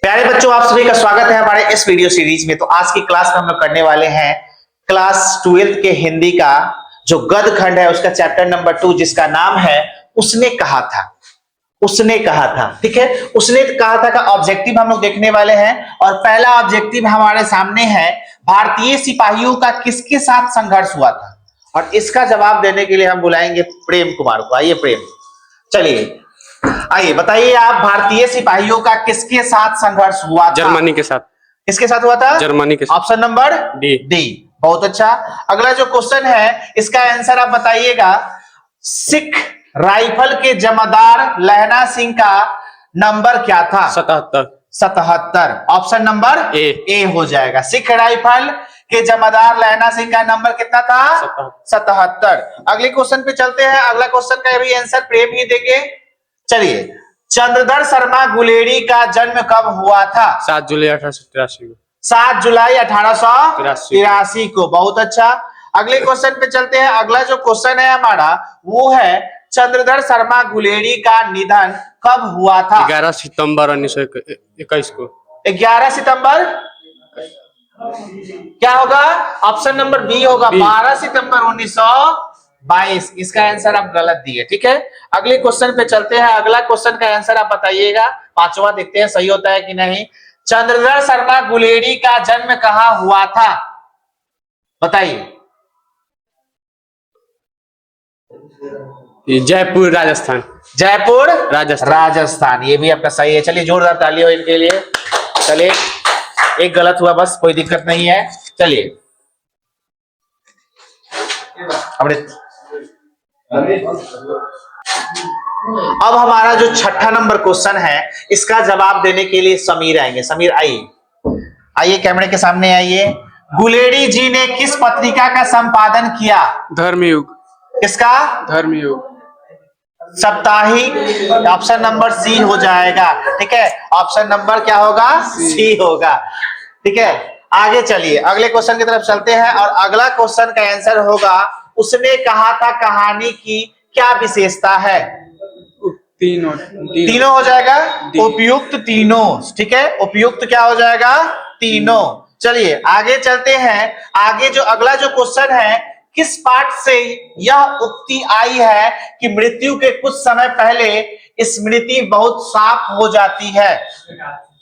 प्यारे बच्चों, आप सभी का स्वागत है हमारे इस वीडियो सीरीज में। तो आज की क्लास में हम लोग करने वाले हैं क्लास 12th के हिंदी का जो गद्य खंड है उसका चैप्टर नंबर 2, जिसका नाम है उसने कहा था। उसने कहा था, ठीक है। उसने कहा था का ऑब्जेक्टिव हम लोग देखने वाले हैं और पहला ऑब्जेक्टिव हमारे सामने है, भारतीय सिपाहियों का किसके साथ संघर्ष हुआ था। और इसका जवाब देने के लिए हम बुलाएंगे प्रेम कुमार को। आइए प्रेम, चलिए आइए बताइए आप, भारतीय सिपाहियों का किसके साथ संघर्ष हुआ था? जर्मनी के साथ। किसके साथ हुआ था? जर्मनी के साथ। Option number D. बहुत अच्छा। अगला जो क्वेश्चन है इसका आंसर आप बताइएगा। सिख राइफल के जमादार लहना सिंह का नंबर क्या था? 77। ऑप्शन नंबर ए हो जाएगा। सिख राइफल के जमादार लहना सिंह का नंबर कितना था? 77। अगले क्वेश्चन पे चलते हैं। अगला क्वेश्चन का भी आंसर प्रेम ही देंगे। चलिए, चंद्रधर शर्मा गुलेरी का जन्म कब हुआ था? 7 जुलाई 1883 को। 7 जुलाई 1883 को। बहुत अच्छा। अगले क्वेश्चन पे चलते हैं। अगला जो क्वेश्चन है हमारा वो है, चंद्रधर शर्मा गुलेरी का निधन कब हुआ था? 11 सितंबर 1921 को। 11 सितंबर क्या होगा? ऑप्शन नंबर बी होगा। 12 सितंबर 1922। इसका आंसर आप गलत दिए, ठीक है। अगले क्वेश्चन पे चलते हैं। अगला क्वेश्चन का आंसर आप बताइएगा। पांचवा देखते हैं सही होता है कि नहीं। चंद्रधर शर्मा गुलेरी का जन्म कहाँ हुआ था? बताइए। जयपुर राजस्थान। जयपुर राजस्थान। ये भी आपका सही है। चलिए जोरदार ताली हो इनके लिए। चलिए, एक गलत हुआ बस, कोई दिक्कत नहीं है। चलिए अमृत, अब हमारा जो छठा नंबर क्वेश्चन है इसका जवाब देने के लिए समीर आएंगे। समीर आइए कैमरे के सामने आइए। गुलेरी जी ने किस पत्रिका का संपादन किया? धर्मयुग। किसका? धर्मयुग। साप्ताहिक। ऑप्शन नंबर सी हो जाएगा, ठीक है। ऑप्शन नंबर क्या होगा? सी होगा, ठीक है। आगे चलिए, अगले क्वेश्चन की तरफ चलते हैं और अगला क्वेश्चन का आंसर होगा, उसने कहा था कहानी की क्या विशेषता है? तीनों हो जाएगा। उपयुक्त तीनों, ठीक है। उपयुक्त क्या हो जाएगा? तीनों। चलिए आगे चलते हैं। आगे जो अगला जो क्वेश्चन है, किस पाठ से यह उक्ति आई है कि मृत्यु के कुछ समय पहले स्मृति बहुत साफ हो जाती है?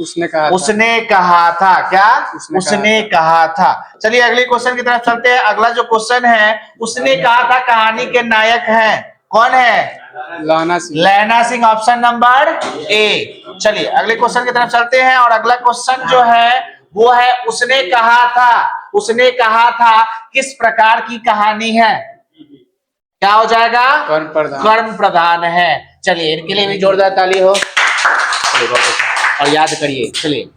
उसने कहा था क्या? उसने कहा था। चलिए अगले क्वेश्चन की तरफ चलते हैं। अगला जो क्वेश्चन है, उसने कहा था कहानी के नायक हैं, कौन है? लहना सिंह। Option number A. चलिए अगले क्वेश्चन की तरफ चलते हैं और अगला क्वेश्चन जो है वो है, उसने कहा था। उसने कहा था किस प्रकार की कहानी है? क्या हो जाएगा? कर्म प्रधान है। चलिए इनके लिए भी जोरदार ताली हो और याद करिए। चलिए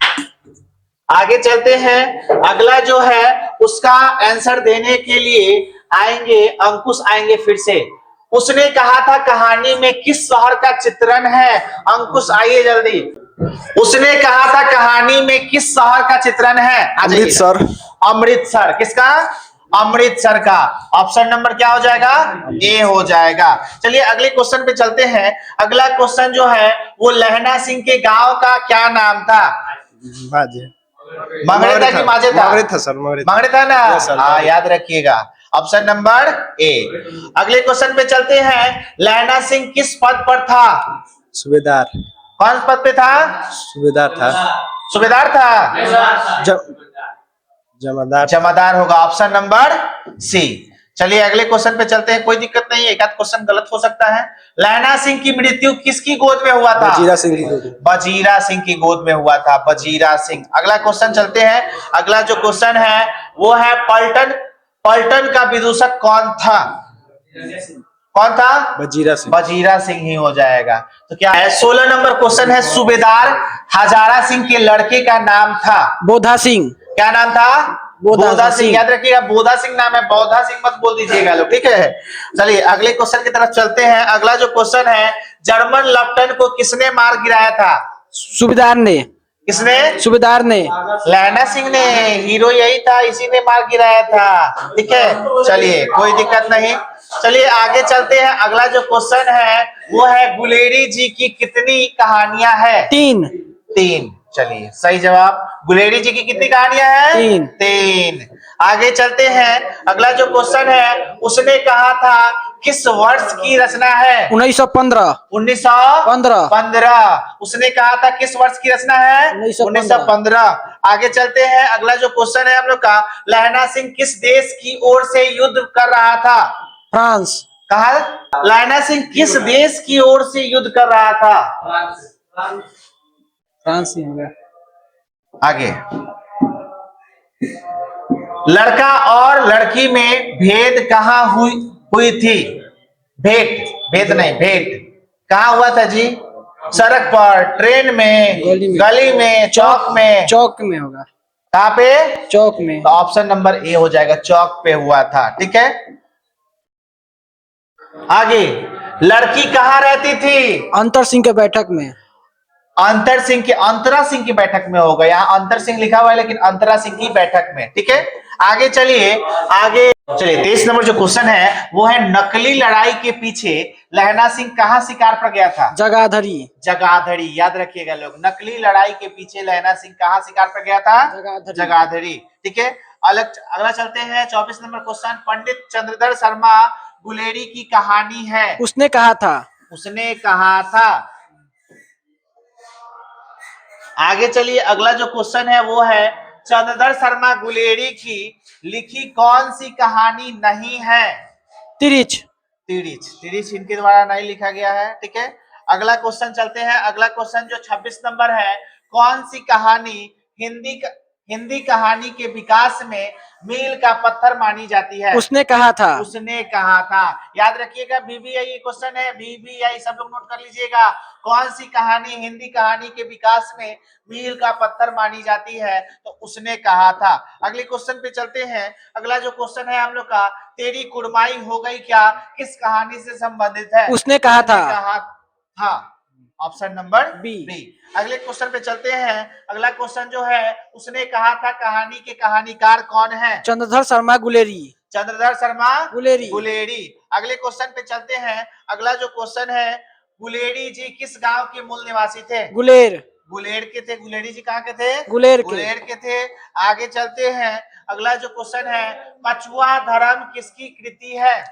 आगे चलते हैं। अगला जो है उसका आंसर देने के लिए आएंगे अंकुश, आएंगे फिर से। उसने कहा था कहानी में किस शहर का चित्रण है? अंकुश आइए जल्दी। उसने कहा था कहानी में किस शहर का चित्रण है? अमृतसर। अमृतसर। किसका? अमृतसर का। ऑप्शन नंबर क्या हो जाएगा? ए हो जाएगा। चलिए अगले क्वेश्चन पे चलते हैं। अगला क्वेश्चन जो है वो, लहना सिंह के गांव का क्या नाम था? मंगड़े था कि माजे था? मंगड़े था ना। हाँ याद रखिएगा। Option number A. अगले क्वेश्चन पे चलते हैं। लहना सिंह किस पद पर था? सूबेदार। कौन पद पे था? सूबेदार था। जमादार होगा। Option number C. चलिए अगले क्वेश्चन पे चलते हैं। कोई दिक्कत नहीं है, एक आध क्वेश्चन गलत हो सकता है। लहना सिंह की मृत्यु किसकी गोद में हुआ था? बजीरा सिंह की गोद में हुआ था। बजीरा सिंह। अगला क्वेश्चन चलते हैं। अगला जो क्वेश्चन है वो है, पलटन का विदूषक कौन था? कौन था? बजीरा सिंह ही हो जाएगा। तो क्या है? 16 नंबर क्वेश्चन है, सूबेदार हजारा सिंह के लड़के का नाम था? बोधा सिंह। क्या नाम था? बोधा सिंह। याद रखिएगा, बोधा सिंह नाम है, बौद्धा सिंह मत बोल दीजिएगा लोग, ठीक है। चलिए अगले क्वेश्चन की तरफ चलते हैं। अगला जो क्वेश्चन है, जर्मन लेफ्टिनेंट को किसने मार गिराया था? सूबेदार ने। किसने? सूबेदार ने। लहना सिंह ने। हीरो यही था, इसी ने मार गिराया था, ठीक है। चलिए कोई दिक्कत नहीं। चलिए आगे चलते हैं। अगला जो क्वेश्चन है वो है, गुलेरी जी की कितनी कहानियां हैं? 3। चलिए सही जवाब। गुलेरी जी की कितनी कहानियां हैं? तीन। तीन। आगे चलते हैं, अगला जो क्वेश्चन है, उसने कहा था किस वर्ष की रचना है? 1915। 1915। उसने कहा था किस वर्ष की रचना है? 1915। आगे चलते हैं, अगला जो क्वेश्चन है हम लोग का, लहना सिंह किस देश की ओर से युद्ध कर रहा था? फ्रांस। कहा लहना सिंह किस देश की ओर से युद्ध कर रहा था? फ्रांस ही होगा। आगे, लड़का और लड़की में भेद कहाँ हुई थी? भेंट, भेद नहीं, भेंट कहाँ हुआ था जी? सड़क पर, ट्रेन में, गली में, चौक में? चौक में होगा। कहाँ पे? चौक में। तो ऑप्शन नंबर ए हो जाएगा, चौक पे हुआ था। ठीक है, आगे, लड़की कहाँ रहती थी? अंतर सिंह के बैठक में। अंतर सिंह की, अंतरा सिंह की बैठक में होगा। यहाँ अंतर सिंह लिखा हुआ है लेकिन अंतरा सिंह की बैठक में। ठीक है, आगे चलिए, आगे चलिए। 23 नंबर जो क्वेश्चन है वो है, नकली लड़ाई के पीछे लहना सिंह कहाँ शिकार पर गया था? जगाधरी। जगाधरी, याद रखिएगा लोग, नकली लड़ाई के पीछे लहना सिंह कहाँ शिकार पर गया था? जगाधरी। जगाधरी। ठीक है, अगला चलते हैं 24 नंबर क्वेश्चन, पंडित चंद्रधर शर्मा गुलेरी की कहानी है। उसने कहा था। उसने कहा था। आगे चलिए, अगला जो क्वेश्चन है वो है, चंद्रधर शर्मा गुलेरी की लिखी कौन सी कहानी नहीं है? तिरिच। तिरिच, तिरिच इनके द्वारा नहीं लिखा गया है। ठीक है, अगला क्वेश्चन चलते हैं, अगला क्वेश्चन जो 26 नंबर है, कौन सी कहानी हिंदी कहानी के विकास में मील का पत्थर मानी जाती है? उसने कहा था। उसने कहा था। याद रखिएगा, बीबीआई क्वेश्चन है, बीबीआई सब लोग नोट कर लीजिएगा। कौन सी कहानी हिंदी कहानी के विकास में मील का पत्थर मानी जाती है? तो उसने कहा था। अगले क्वेश्चन पे चलते हैं, अगला जो क्वेश्चन है हम लोग का, तेरी कुड़माई हो गई क्या किस कहानी से संबंधित है? उसने कहा था। कहा था, ऑप्शन नंबर बी। अगले क्वेश्चन पे चलते हैं, अगला क्वेश्चन जो है, उसने कहा था कहानी के कहानीकार कौन है? चंद्रधर शर्मा गुलेरी। चंद्रधर शर्मा गुलेरी। गुलेरी। अगले क्वेश्चन पे चलते हैं, अगला जो क्वेश्चन है, गुलेरी जी किस गांव के मूल निवासी थे? गुलेर। गुलेर के थे। गुलेरी जी कहाँ के थे? गुलेर के। गुलेर के थे। आगे चलते हैं, अगला जो क्वेश्चन है, पछुआ धर्म किसकी कृति है?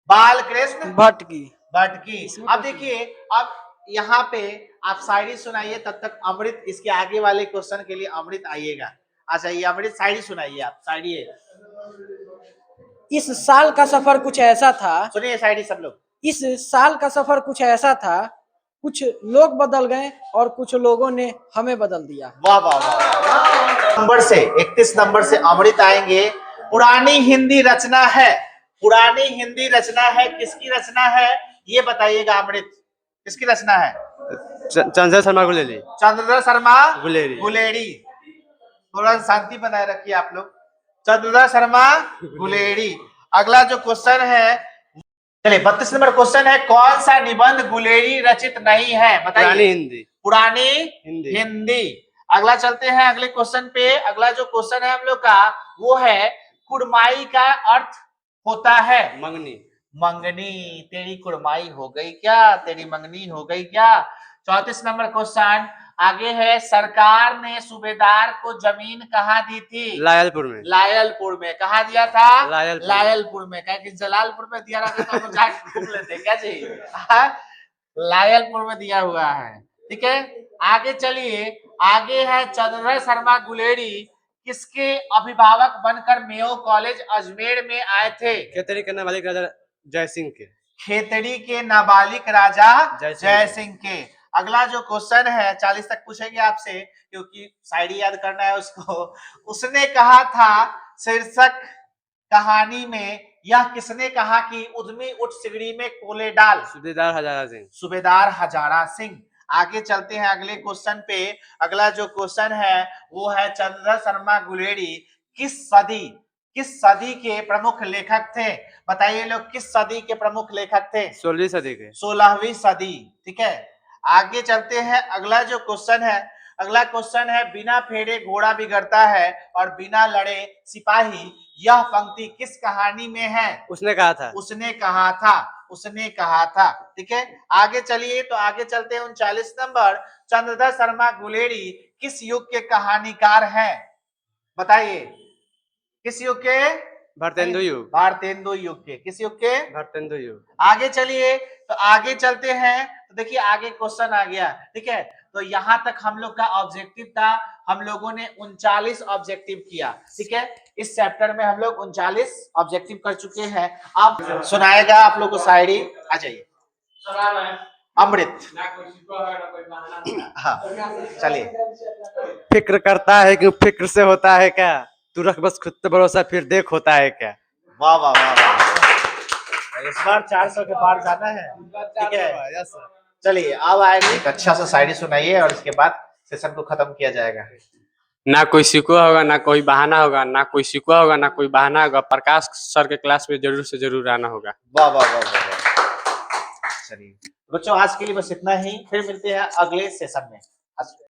बालकृष्ण भट्ट की। भट्ट की। अब देखिए, अब यहाँ पे आप शायरी सुनाइए, तब तक अमृत इसके आगे वाले क्वेश्चन के लिए अमृत आइएगा। आ जाइए अमृत, शायरी सुनाइए आप, शायरी। इस साल का सफर कुछ ऐसा था। सुनिए शायरी सब लोग। इस साल का सफर कुछ ऐसा था, कुछ लोग बदल गए और कुछ लोगों ने हमें बदल दिया। वाह वाह वाह। नंबर से 31 नंबर से अमृत आएंगे। पुरानी हिंदी रचना है, पुरानी हिंदी रचना है, किसकी रचना है ये बताइएगा। अमृत किसकी रचना है? चंद्रधर शर्मा गुलेरी। चंद्रधर शर्मा गुलेरी। गुलेरी। थोड़ा शांति बनाए रखिए आप लोग। चंद्रधर शर्मा गुलेरी। अगला जो क्वेश्चन है, चलिए 32 नंबर क्वेश्चन है, कौन सा निबंध गुलेरी रचित नहीं है? बताइए। पुरानी हिंदी। पुरानी हिंदी। हिंदी। अगला चलते हैं अगले क्वेश्चन पे। अगला जो क्वेश्चन है हम लोग का वो है, कुड़माई का अर्थ होता है? मंगनी। मंगनी। तेरी कुड़माई हो गई क्या, तेरी मंगनी हो गई क्या। 34 नंबर क्वेश्चन आगे है, सरकार ने सूबेदार को जमीन कहाँ दी थी? लायलपुर में। लायलपुर में। कहाँ दिया था? लायलपुर। लायलपुर में। क्या कि जलालपुर में दिया रहता तो जाके घूम लेते क्या जी। लायलपुर में दिया हुआ है। ठीक है, आगे चलिए, आगे है, चंद्रधर शर्मा गुलेरी किसके अभिभावक बनकर मेयो कॉलेज अजमेर में आए थे? खेतरी करने वाले राजा जय सिंह के। खेतड़ी के नाबालिग राजा जय जय सिंह के। अगला जो क्वेश्चन है 40 तक पूछेंगे आपसे, क्योंकि शायरी याद करना है उसको। उसने कहा था शीर्षक कहानी में, यह किसने कहा कि उद्यमी उठ सिगड़ी में कोले डाल? सूबेदार हजारा सिंह। सूबेदार हजारा सिंह। आगे चलते हैं अगले क्वेश्चन पे। अगला जो क्वेश्चन है वो है, चंद्रधर शर्मा गुलेरी किस सदी के प्रमुख लेखक थे? बताइए लोग, किस सदी के प्रमुख लेखक थे? 16वीं सदी के। 16वीं सदी। ठीक है, आगे चलते हैं, अगला जो क्वेश्चन है, अगला क्वेश्चन है, बिना फेरे घोड़ा बिगड़ता है और बिना लड़े सिपाही, यह पंक्ति किस कहानी में है? उसने कहा था। उसने कहा था, उसने कहा था। ठीक है, आगे चलिए, तो आगे चलते हैं 39 नंबर। चंद्रधर शर्मा गुलेरी किस युग के कहानीकार हैं? बताइए, किस युग के? भारतेंदु युग। भारतेंदु युग के। किस युग के? भारतेंदु युग। आगे चलिए, तो आगे चलते हैं, तो देखिए आगे क्वेश्चन आ गया। ठीक है, तो यहां तक हम लोग का ऑब्जेक्टिव था, हम लोगों ने 39 ऑब्जेक्टिव किया। ठीक है, इस चैप्टर में हम लोग 39 ऑब्जेक्टिव कर चुके हैं। अब सुनाएगा आप लोग को शायरी, आ जाइए। अमृत। हाँ, चलिए। फिक्र करता है कि फिक्र से होता है क्या, तू रख बस खुद पे भरोसा, फिर देख होता है क्या। वाह वाह वाह वाह, इस बार 400 के पार जाना है। ठीक है, चलिए अब आएगी एक अच्छा सा शायरी सुनाइए और इसके बाद सेशन को खत्म किया जाएगा। ना कोई शिकवा होगा, ना कोई बहाना होगा, ना कोई शिकवा होगा, ना कोई बहाना होगा, प्रकाश सर के क्लास में जरूर से जरूर आना होगा। वाह वाह वाह वाह वाह। चलिए बच्चों, आज के लिए बस इतना ही, फिर मिलते हैं अगले सेशन में।